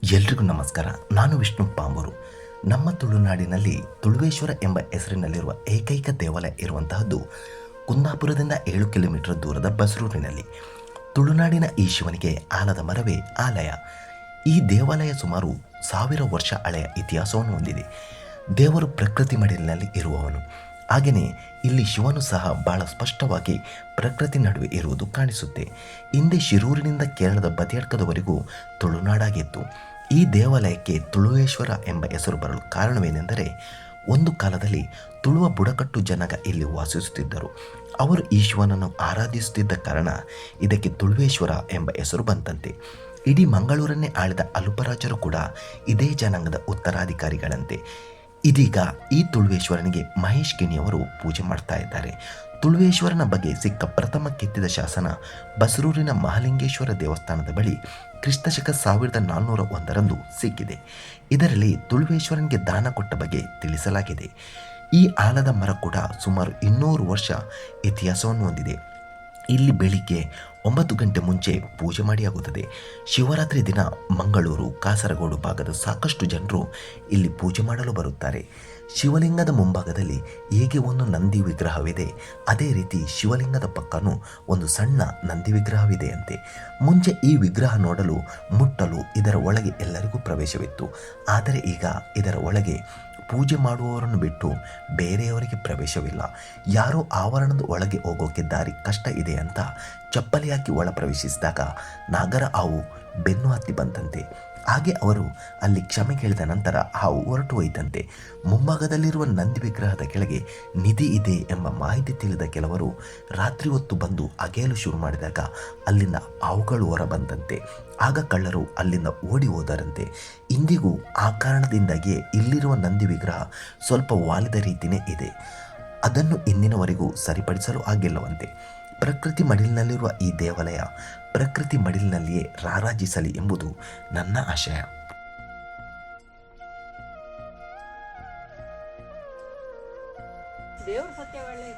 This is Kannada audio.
ಎಲ್ರಿಗೂ ನಮಸ್ಕಾರ. ನಾನು ವಿಷ್ಣು ಪಾಂಬೂರು. ನಮ್ಮ ತುಳುನಾಡಿನಲ್ಲಿ ತುಳುವೇಶ್ವರ ಎಂಬ ಹೆಸರಿನಲ್ಲಿರುವ ಏಕೈಕ ದೇವಾಲಯ ಇರುವಂತಹದ್ದು ಕುಂದಾಪುರದಿಂದ 7 ಕಿಲೋಮೀಟರ್ ದೂರದ ಬಸರೂರಿನಲ್ಲಿ. ತುಳುನಾಡಿನ ಈ ಶಿವನಿಗೆ ಆಲದ ಮರವೇ ಆಲಯ. ಈ ದೇವಾಲಯ ಸುಮಾರು 1000 ವರ್ಷ ಹಳೆಯ ಇತಿಹಾಸವನ್ನು ಹೊಂದಿದೆ. ದೇವರು ಪ್ರಕೃತಿ ಮಡಿಲಿನಲ್ಲಿ ಇರುವವನು. ಹಾಗೆಯೇ ಇಲ್ಲಿ ಶಿವನು ಸಹ ಬಹಳ ಸ್ಪಷ್ಟವಾಗಿ ಪ್ರಕೃತಿ ನಡುವೆ ಇರುವುದು ಕಾಣಿಸುತ್ತೆ. ಹಿಂದೆ ಶಿರೂರಿನಿಂದ ಕೇರಳದ ಬದಿಯಡ್ಕದವರೆಗೂ ತುಳುನಾಡಾಗಿತ್ತು. ಈ ದೇವಾಲಯಕ್ಕೆ ತುಳುವೇಶ್ವರ ಎಂಬ ಹೆಸರು ಬರಲು ಕಾರಣವೇನೆಂದರೆ, ಒಂದು ಕಾಲದಲ್ಲಿ ತುಳುವ ಬುಡಕಟ್ಟು ಜನಾಂಗ ಇಲ್ಲಿ ವಾಸಿಸುತ್ತಿದ್ದರು. ಅವರು ಈ ಶಿವನನ್ನು ಆರಾಧಿಸುತ್ತಿದ್ದ ಕಾರಣ ಇದಕ್ಕೆ ತುಳುವೇಶ್ವರ ಎಂಬ ಹೆಸರು ಬಂತಂತೆ. ಇಡೀ ಮಂಗಳೂರನ್ನೇ ಆಳಿದ ಅಲುಪರಾಜರು ಕೂಡ ಇದೇ ಜನಾಂಗದ ಉತ್ತರಾಧಿಕಾರಿಗಳಂತೆ. ಇದೀಗ ಈ ತುಳುವೇಶ್ವರನಿಗೆ ಮಹೇಶ್ ಕಿಣಿಯವರು ಪೂಜೆ ಮಾಡ್ತಾ ಇದ್ದಾರೆ. ತುಳುವೇಶ್ವರನ ಬಗ್ಗೆ ಸಿಕ್ಕ ಪ್ರಥಮ ಕೆತ್ತಿದ ಶಾಸನ ಬಸರೂರಿನ ಮಹಾಲಿಂಗೇಶ್ವರ ದೇವಸ್ಥಾನದ ಬಳಿ ಕ್ರಿಸ್ತಶಕ 1401ರಂದು ಸಿಕ್ಕಿದೆ. ಇದರಲ್ಲಿ ತುಳುವೇಶ್ವರನಿಗೆ ದಾನ ಕೊಟ್ಟ ಬಗ್ಗೆ ತಿಳಿಸಲಾಗಿದೆ. ಈ ಆಲದ ಮರ ಕೂಡ ಸುಮಾರು 200 ವರ್ಷ ಇತಿಹಾಸವನ್ನು ಹೊಂದಿದೆ. ಇಲ್ಲಿ ಬೆಳಿಗ್ಗೆ 9 ಗಂಟೆ ಮುಂಚೆ ಪೂಜೆ ಮಾಡಿಯಾಗುತ್ತದೆ. ಶಿವರಾತ್ರಿ ದಿನ ಮಂಗಳೂರು, ಕಾಸರಗೋಡು ಭಾಗದ ಸಾಕಷ್ಟು ಜನರು ಇಲ್ಲಿ ಪೂಜೆ ಮಾಡಲು ಬರುತ್ತಾರೆ. ಶಿವಲಿಂಗದ ಮುಂಭಾಗದಲ್ಲಿ ಹೇಗೆ ಒಂದು ನಂದಿ ವಿಗ್ರಹವಿದೆ, ಅದೇ ರೀತಿ ಶಿವಲಿಂಗದ ಪಕ್ಕನೂ ಒಂದು ಸಣ್ಣ ನಂದಿ ವಿಗ್ರಹವಿದೆಯಂತೆ. ಮುಂಚೆ ಈ ವಿಗ್ರಹ ನೋಡಲು, ಮುಟ್ಟಲು ಇದರ ಒಳಗೆ ಎಲ್ಲರಿಗೂ ಪ್ರವೇಶವಿತ್ತು. ಆದರೆ ಈಗ ಇದರ ಒಳಗೆ ಪೂಜೆ ಮಾಡುವವರನ್ನು ಬಿಟ್ಟು ಬೇರೆಯವರಿಗೆ ಪ್ರವೇಶವಿಲ್ಲ. ಯಾರೋ ಆವರಣದ ಒಳಗೆ ಹೋಗೋಕೆ ದಾರಿ ಕಷ್ಟ ಇದೆ ಅಂತ ಚಪ್ಪಲಿ ಹಾಕಿ ಒಳ ಪ್ರವೇಶಿಸಿದಾಗ ನಾಗರ ಹಾವು ಬೆನ್ನು ಹತ್ತಿ ಬಂತಂತೆ. ಹಾಗೆ ಅವರು ಅಲ್ಲಿ ಕ್ಷಮೆ ಕೇಳಿದ ನಂತರ ಹಾವು ಹೊರಟು ಹೋಯಿತಂತೆ. ಮುಂಭಾಗದಲ್ಲಿರುವ ನಂದಿ ವಿಗ್ರಹದ ಕೆಳಗೆ ನಿಧಿ ಇದೆ ಎಂಬ ಮಾಹಿತಿ ತಿಳಿದ ಕೆಲವರು ರಾತ್ರಿ ಹೊತ್ತು ಬಂದು ಅಗೆಯಲು ಶುರು ಮಾಡಿದಾಗ ಅಲ್ಲಿಂದ ಹಾವುಗಳು ಹೊರ ಬಂದಂತೆ. ಆಗ ಕಳ್ಳರು ಅಲ್ಲಿಂದ ಓಡಿ ಹೋದರಂತೆ. ಇಂದಿಗೂ ಆ ಕಾರಣದಿಂದಾಗಿಯೇ ಇಲ್ಲಿರುವ ನಂದಿ ವಿಗ್ರಹ ಸ್ವಲ್ಪ ವಾಲಿದ ರೀತಿಯೇ ಇದೆ. ಅದನ್ನು ಇಂದಿನವರೆಗೂ ಸರಿಪಡಿಸಲು ಆಗಿಲ್ಲವಂತೆ. ಪ್ರಕೃತಿ ಮಡಿಲಿನಲ್ಲಿರುವ ಈ ದೇವಾಲಯ ಪ್ರಕೃತಿ ಮಡಿಲಿನಲ್ಲಿಯೇ ರಾರಾಜಿಸಲಿ ಎಂಬುದು ನನ್ನ ಆಶಯ. ದೇವ್ರ ಸತ್ಯ ಒಳ್ಳೆ